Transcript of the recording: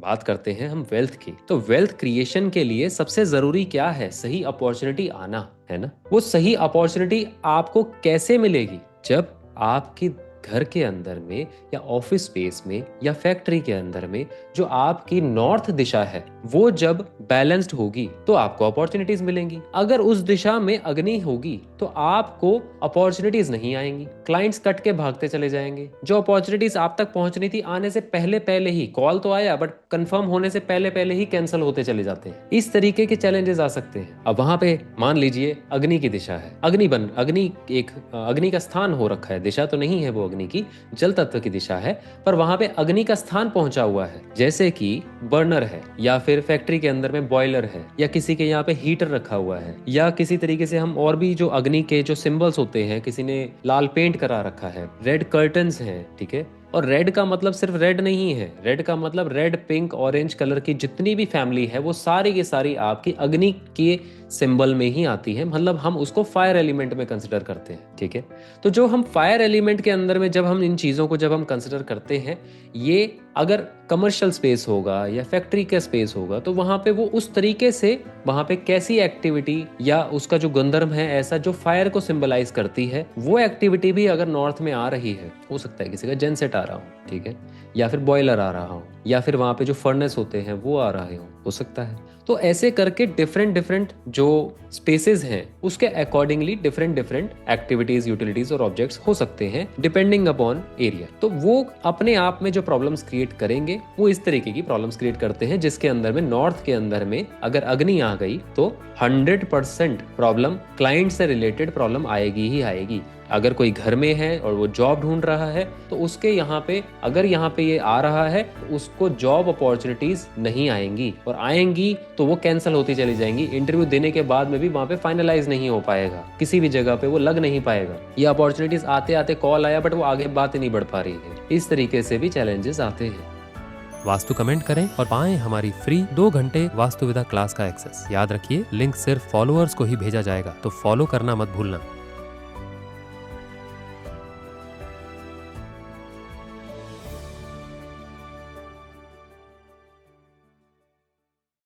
बात करते हैं हम वेल्थ की, तो वेल्थ क्रिएशन के लिए सबसे जरूरी क्या है? सही अपॉर्चुनिटी आना, है ना। वो सही अपॉर्चुनिटी आपको कैसे मिलेगी? जब आपकी घर के अंदर में या ऑफिस स्पेस में या फैक्ट्री के अंदर में जो आपकी नॉर्थ दिशा है वो जब बैलेंस्ड होगी तो आपको अपॉर्चुनिटीज मिलेंगी। अगर उस दिशा में अग्नि होगी तो आपको अपॉर्चुनिटीज नहीं आएंगी, क्लाइंट्स कट के भागते चले जाएंगे। जो अपॉर्चुनिटीज आप तक पहुंचनी थी आने से पहले पहले ही, कॉल तो आया बट कंफर्म होने से पहले पहले ही कैंसिल होते चले जाते हैं। इस तरीके के चैलेंजेस आ सकते हैं। अब वहां पे मान लीजिए अग्नि की दिशा है, अग्नि का स्थान हो रखा है, दिशा तो नहीं है वो अग्नि की, जल तत्व की दिशा है, पर वहां पे अग्नि का स्थान पहुंचा हुआ है। जैसे कि बर्नर है या फिर फैक्ट्री के अंदर में बॉयलर है या किसी के यहाँ पे हीटर रखा हुआ है या किसी तरीके से हम और भी जो अग्नि के जो सिंबल्स होते हैं, किसी ने लाल पेंट करा रखा है, रेड कर्टन्स हैं, ठीक है। और रेड का मतलब सिर्फ रेड नहीं है, रेड का मतलब रेड, पिंक, ऑरेंज कलर की जितनी भी फैमिली है वो सारी की सारी आपकी अग्नि के सिंबल में ही आती है। मतलब हम उसको फायर एलिमेंट में कंसिडर करते हैं, ठीक है। तो जो हम फायर एलिमेंट के अंदर में जब हम इन चीज़ों को जब हम कंसिडर करते हैं, ये अगर कमर्शियल स्पेस होगा या फैक्ट्री का स्पेस होगा तो वहां पे वो उस तरीके से वहां पे कैसी एक्टिविटी या उसका जो गुणधर्म है ऐसा जो फायर को सिंबलाइज करती है, वो एक्टिविटी भी अगर नॉर्थ में आ रही है, हो सकता है किसी का जेनसेट आ रहा हो, ठीक है, या फिर बॉयलर आ रहा हो, या फिर वहां पे जो फर्नेस होते हैं वो आ रहे हो सकता है। तो ऐसे करके डिफरेंट डिफरेंट जो स्पेसेस हैं उसके accordingly different different activities, utilities और ऑब्जेक्ट्स हो सकते हैं डिपेंडिंग अपॉन एरिया। तो वो अपने आप में जो प्रॉब्लम्स क्रिएट करेंगे वो इस तरीके की प्रॉब्लम्स क्रिएट करते हैं, जिसके अंदर में नॉर्थ के अंदर में अगर अग्नि आ गई तो 100% प्रॉब्लम क्लाइंट से रिलेटेड प्रॉब्लम आएगी ही आएगी। अगर कोई घर में है और वो जॉब ढूंढ रहा है तो उसके यहाँ पे अगर यहाँ पे ये आ रहा है तो उसको जॉब अपॉर्चुनिटीज नहीं आएंगी, और आएंगी तो वो कैंसिल होती चली जाएंगी। इंटरव्यू देने के बाद में भी वहां पे फाइनलाइज नहीं हो पाएगा, किसी भी जगह पे वो लग नहीं पाएगा। ये अपॉर्चुनिटीज आते आते कॉल आया बट वो आगे बात ही नहीं बढ़ पा रही है। इस तरीके से भी चैलेंजेस आते हैं। वास्तु कमेंट करें और पाएं हमारी फ्री 2 घंटे वास्तुविदा क्लास का एक्सेस। याद रखिए, लिंक सिर्फ फॉलोअर्स को ही भेजा जाएगा, तो फॉलो करना मत भूलना।